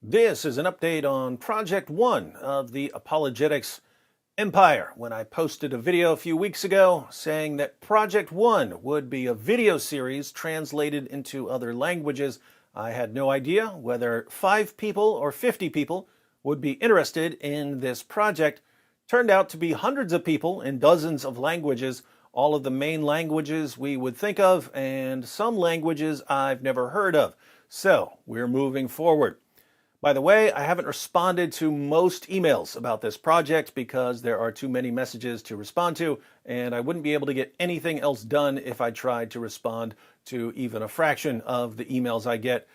This is an update on Project 1 of the Apologetics Empire. When I posted a video a few weeks ago saying that Project 1 would be a video series translated into other languages, I had no idea whether 5 people or 50 people would be interested in this project. Turned out to be hundreds of people in dozens of languages, all of the main languages we would think of, and some languages I've never heard of. So, we're moving forward. By the way, I haven't responded to most emails about this project because there are too many messages to respond to, and I wouldn't be able to get anything else done if I tried to respond to even a fraction of the emails I get.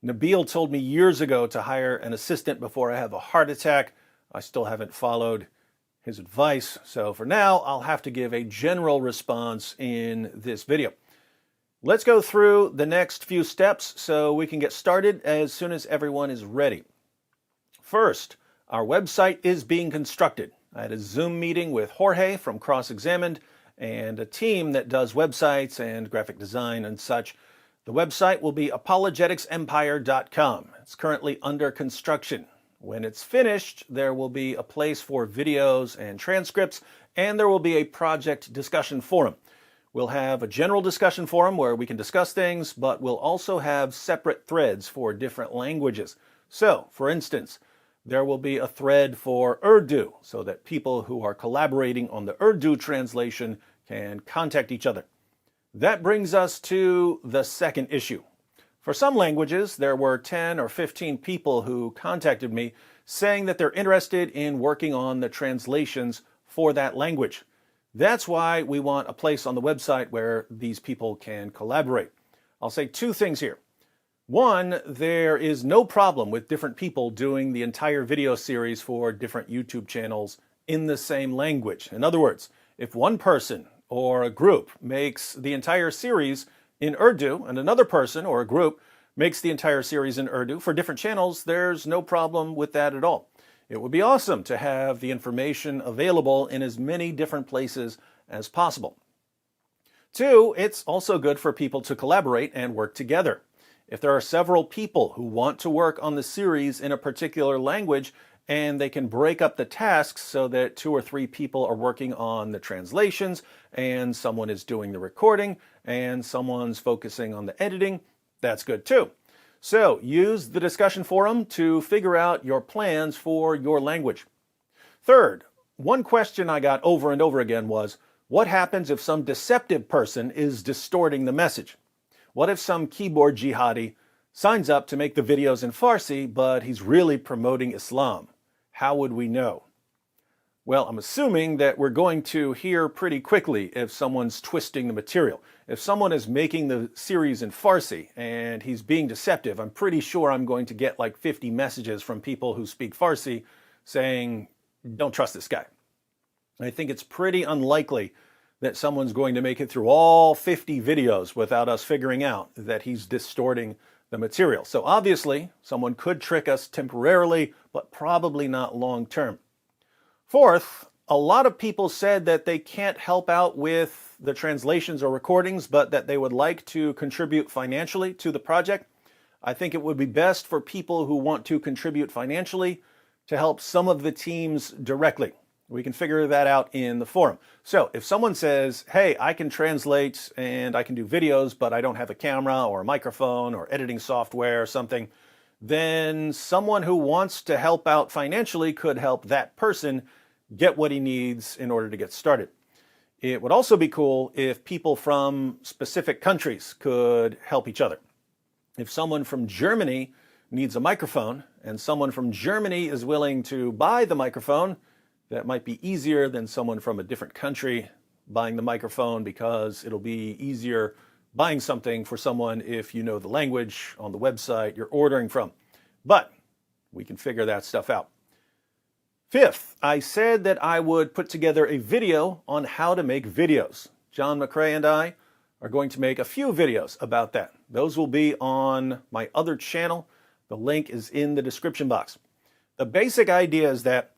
Nabil told me years ago to hire an assistant before I have a heart attack. I still haven't followed his advice, so for now, I'll have to give a general response in this video. Let's go through the next few steps so we can get started as soon as everyone is ready. First, our website is being constructed. I had a Zoom meeting with Jorge from Cross-Examined and a team that does websites and graphic design and such. The website will be apologeticsempire.com. It's currently under construction. When it's finished, there will be a place for videos and transcripts, and there will be a project discussion forum. We'll have a general discussion forum where we can discuss things, but we'll also have separate threads for different languages. So, for instance, there will be a thread for Urdu so that people who are collaborating on the Urdu translation can contact each other. That brings us to the second issue. For some languages, there were 10 or 15 people who contacted me saying that they're interested in working on the translations for that language. That's why we want a place on the website where these people can collaborate. I'll say 2 things here. One, there is no problem with different people doing the entire video series for different YouTube channels in the same language. In other words, if one person or a group makes the entire series in Urdu and another person or a group makes the entire series in Urdu for different channels, there's no problem with that at all. It would be awesome to have the information available in as many different places as possible. 2, it's also good for people to collaborate and work together. If there are several people who want to work on the series in a particular language, and they can break up the tasks so that 2 or 3 people are working on the translations, and someone is doing the recording, and someone's focusing on the editing, that's good too. So use the discussion forum to figure out your plans for your language. Third, one question I got over and over again was, what happens if some deceptive person is distorting the message? What if some keyboard jihadi signs up to make the videos in Farsi, but he's really promoting Islam? How would we know? Well, I'm assuming that we're going to hear pretty quickly if someone's twisting the material. If someone is making the series in Farsi and he's being deceptive, I'm pretty sure I'm going to get like 50 messages from people who speak Farsi saying, don't trust this guy. I think it's pretty unlikely that someone's going to make it through all 50 videos without us figuring out that he's distorting the material. So obviously, someone could trick us temporarily, but probably not long term. Fourth, a lot of people said that they can't help out with the translations or recordings, but that they would like to contribute financially to the project. I think it would be best for people who want to contribute financially to help some of the teams directly. We can figure that out in the forum. So if someone says, hey, I can translate and I can do videos, but I don't have a camera or a microphone or editing software or something, then someone who wants to help out financially could help that person get what he needs in order to get started. It would also be cool if people from specific countries could help each other. If someone from Germany needs a microphone and someone from Germany is willing to buy the microphone, that might be easier than someone from a different country buying the microphone, because it'll be easier buying something for someone if you know the language on the website you're ordering from. But we can figure that stuff out. Fifth, I said that I would put together a video on how to make videos. John McRae and I are going to make a few videos about that. Those will be on my other channel. The link is in the description box. The basic idea is that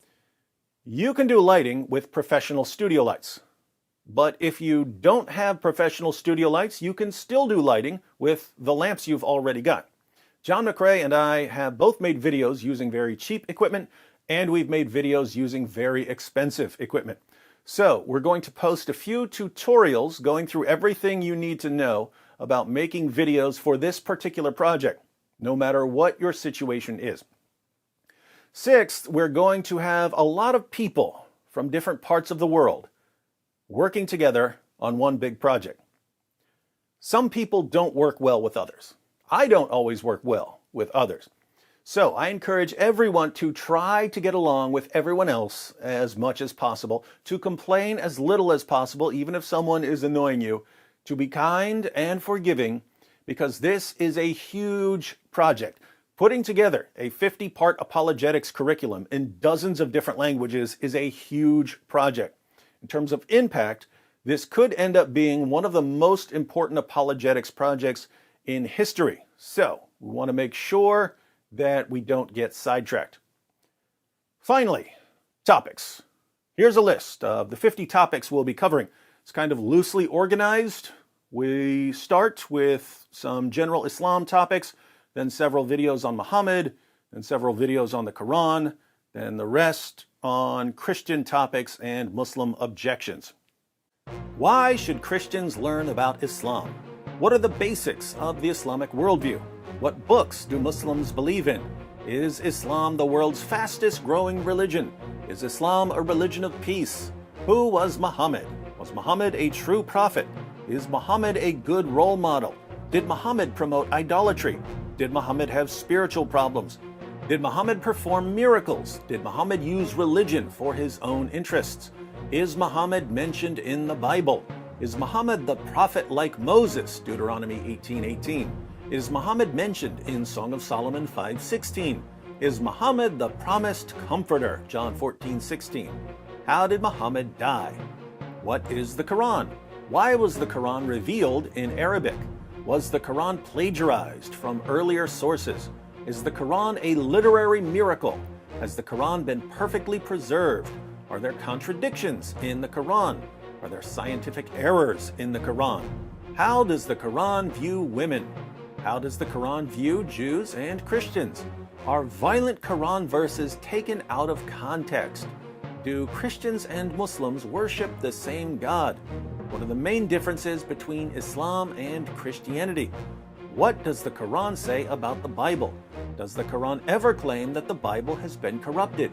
you can do lighting with professional studio lights. But if you don't have professional studio lights, you can still do lighting with the lamps you've already got. John McRae and I have both made videos using very cheap equipment, and we've made videos using very expensive equipment. So we're going to post a few tutorials going through everything you need to know about making videos for this particular project, no matter what your situation is. Sixth, we're going to have a lot of people from different parts of the world working together on one big project. Some people don't work well with others. I don't always work well with others. So I encourage everyone to try to get along with everyone else as much as possible, to complain as little as possible, even if someone is annoying you, to be kind and forgiving, because this is a huge project. Putting together a 50-part apologetics curriculum in dozens of different languages is a huge project. In terms of impact, this could end up being one of the most important apologetics projects in history. So we want to make sure that we don't get sidetracked. Finally, topics. Here's a list of the 50 topics we'll be covering. It's kind of loosely organized. We start with some general Islam topics, then several videos on Muhammad, then several videos on the Quran, then the rest on Christian topics and Muslim objections. Why should Christians learn about Islam? What are the basics of the Islamic worldview? What books do Muslims believe in? Is Islam the world's fastest growing religion? Is Islam a religion of peace? Who was Muhammad? Was Muhammad a true prophet? Is Muhammad a good role model? Did Muhammad promote idolatry? Did Muhammad have spiritual problems? Did Muhammad perform miracles? Did Muhammad use religion for his own interests? Is Muhammad mentioned in the Bible? Is Muhammad the prophet like Moses? Deuteronomy 18:18. Is Muhammad mentioned in Song of Solomon 5:16? Is Muhammad the promised comforter? John 14:16. How did Muhammad die? What is the Quran? Why was the Quran revealed in Arabic? Was the Quran plagiarized from earlier sources? Is the Quran a literary miracle? Has the Quran been perfectly preserved? Are there contradictions in the Quran? Are there scientific errors in the Quran? How does the Quran view women? How does the Quran view Jews and Christians? Are violent Quran verses taken out of context? Do Christians and Muslims worship the same God? What are the main differences between Islam and Christianity? What does the Quran say about the Bible? Does the Quran ever claim that the Bible has been corrupted?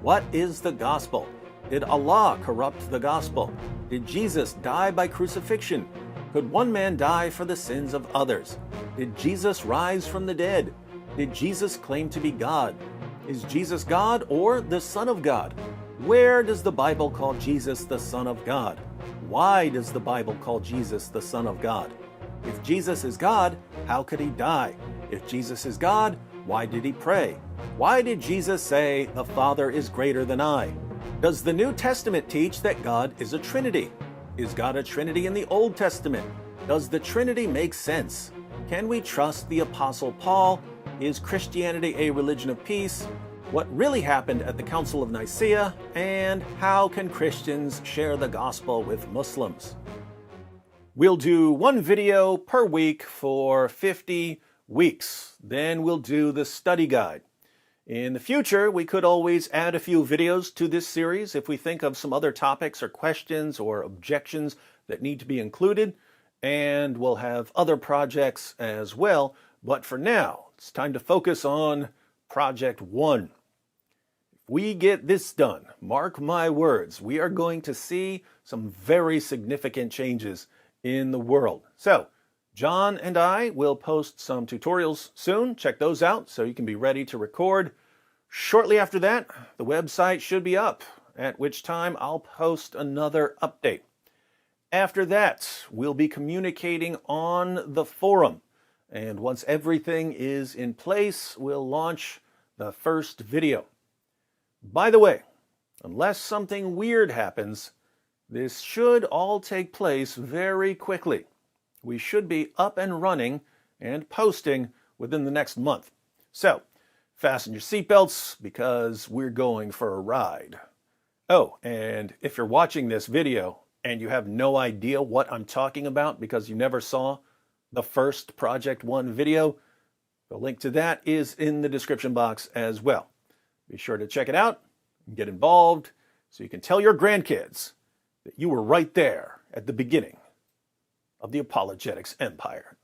What is the gospel? Did Allah corrupt the gospel? Did Jesus die by crucifixion? Could one man die for the sins of others? Did Jesus rise from the dead? Did Jesus claim to be God? Is Jesus God or the Son of God? Where does the Bible call Jesus the Son of God? Why does the Bible call Jesus the Son of God? If Jesus is God, how could he die? If Jesus is God, why did he pray? Why did Jesus say, "The Father is greater than I"? Does the New Testament teach that God is a Trinity? Is God a Trinity in the Old Testament? Does the Trinity make sense? Can we trust the Apostle Paul? Is Christianity a religion of peace? What really happened at the Council of Nicaea? And how can Christians share the gospel with Muslims? We'll do one video per week for 50 weeks. Then we'll do the study guide. In the future, we could always add a few videos to this series if we think of some other topics or questions or objections that need to be included, and we'll have other projects as well. But for now, it's time to focus on Project 1. If we get this done, mark my words, we are going to see some very significant changes in the world. So, John and I will post some tutorials soon. Check those out so you can be ready to record. Shortly after that, the website should be up, at which time I'll post another update. After that, we'll be communicating on the forum. And once everything is in place, we'll launch the first video. By the way, unless something weird happens, this should all take place very quickly. We should be up and running and posting within the next month. So, fasten your seatbelts because we're going for a ride. Oh, and if you're watching this video and you have no idea what I'm talking about because you never saw the first Project 1 video, The link to that is in the description box as well. Be sure to check it out and get involved so you can tell your grandkids that you were right there at the beginning of the Apologetics Empire.